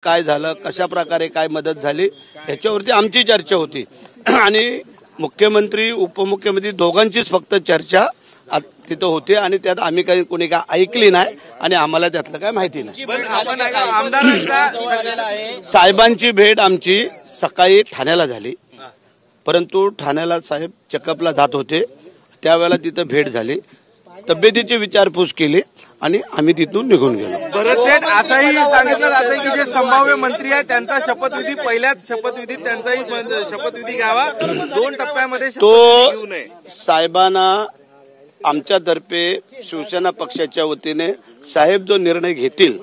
काय झालं, कशा प्रकारे काय मदत झाली याच्यावरती आमची चर्चा होती आणि मुख्यमंत्री उपमुख्यमंत्री दोघांचीच फक्त चर्चा तिथं होती आणि त्यात आम्ही काही कोणी काय ऐकली नाही आणि आम्हाला त्यातलं काय माहिती नाही। साहेबांची भेट आमची सकाळी ठाण्याला झाली, परंतु ठाण्याला साहेब चेकअपला जात होते त्यावेळेला तिथं भेट झाली, तब्येतीची विचारपूस केली आणि आम्ही तिथून निघून गेलो। भरत असंही सांगितलं जातं की जे संभाव्य मंत्री आहेत त्यांचा शपथविधी पहिल्याच शपथविधीत त्यांचाही शपथविधी घ्यावा, 2 टप्प्यामध्ये तो घेऊ नये। साहेबांना आमच्यातर्फे शिवसेना पक्षाच्या वतीने साहेब जो निर्णय घेतील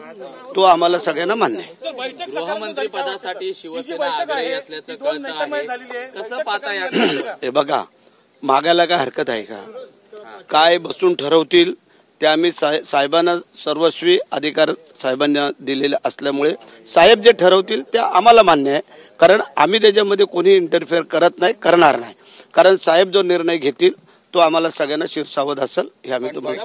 तो आम्हाला सगळ्यांना मान्य आहे। गृहमंत्री पदासाठी शिवसेना आग्रही असल्याचं कळतं आहे, कसं पाहता याकडे? हे बघा, मागायला काय हरकत आहे का? काय बसून ठरवतील ते आम्ही साहेबांना सर्वस्वी अधिकार साहेबांना दिलेले असल्यामुळे साहेब जे ठरवतील ते आम्हाला मान्य आहे, कारण आम्ही त्याच्यामध्ये कोणी इंटरफेअर करत नाही, करणार नाही, कारण साहेब जो निर्णय घेतील तो आम्हाला सगळ्यांना शिरसावत असेल हे आम्ही तुम्हाला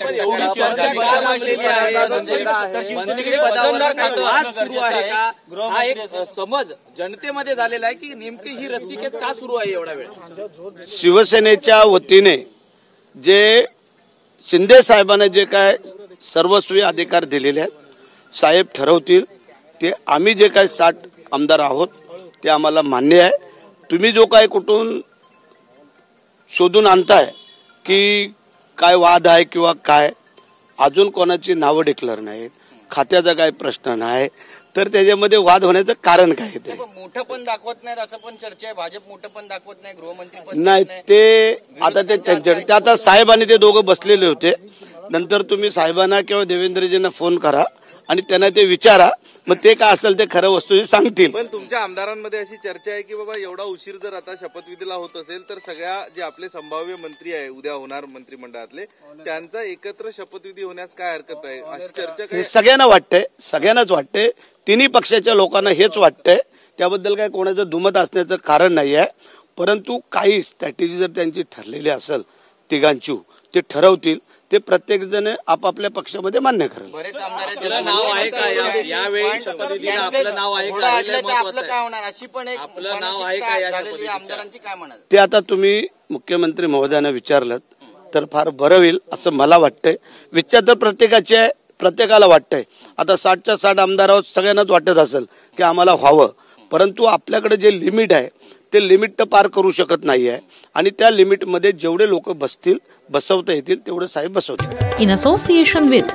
हा एक समज जनतेमध्ये झालेला आहे की नेमकी ही रस्सीखेच का सुरू आहे एवढा वेळ? शिवसेनेच्या वतीने जे शिंदे साहेबांना जे काय सर्वस्वी अधिकार दिलेले आहेत साहेब ठरवतील ते, आम्ही जे काय 60 आमदार आहोत ते आम्हाला मान्य आहे। तुम्ही जो काय कुठून शोधून आणताय की काय वाद आहे किंवा काय, अजून कोणाची नावं डिक्लेअर नाहीत, खात्याचा काय प्रश्न नाही, तर त्याच्यामध्ये वाद होण्याचं कारण काय ते मोठं पण दाखवत नाहीत असं पण चर्चा आहे। भाजप मोठं पण दाखवत नाही, गृहमंत्री पण नाही, ते आता ते आता साहेब आणि ते दोघं बसलेले होते, नंतर तुम्ही साहेबांना किंवा देवेंद्रजींना फोन करा आणि त्यांना ते विचारा, मग ते काय असेल ते खरं वस्तू सांगतील। पण तुमच्या आमदारांमध्ये अशी चर्चा आहे की बाबा एवढा उशीर जर आता शपथविधीला होत असेल तर सगळ्या जे आपले संभाव्य मंत्री आहे उद्या होणार मंत्रिमंडळातले त्यांचा एकत्र शपथविधी होण्यास काय हरकत आहे, अशी चर्चा हे सगळ्यांना वाटतंय, सगळ्यांनाच वाटतंय, तिन्ही पक्षाच्या लोकांना हेच वाटतंय, त्याबद्दल काय कोणाचं दुमत असण्याचं कारण नाही आहे। परंतु काही स्ट्रॅटेजी जर त्यांची ठरलेली असेल तिघांची, ते ठरवतील, ते प्रत्येक जण आपापल्या पक्षामध्ये मान्य करेल। बरेच आपलं नाव आहे का यावेळी शपथविधीला? आपलं नाव आहे का? आपलं काय होणार अशी पण एक आपलं नाव आहे का या शपथविधीच्या? आमदारांची काय म्हणाल ते आता तुम्ही मुख्यमंत्री महोदयांना विचारलं तर फार बरं होईल असं मला वाटतंय। विचार तर प्रत्येकाचे आहे, प्रत्येकाला वाटतंय, आता 60च्या 60 आमदारावर सगळ्यांनाच वाटत असेल की आम्हाला व्हावं, परंतु आपल्याकडे जे लिमिट आहे ते लिमिट तर पार करू शकत नाही आहे आणि त्या लिमिटमध्ये जेवढे लोक बसवता येतील तेवढे साहेब बसवतील। In association with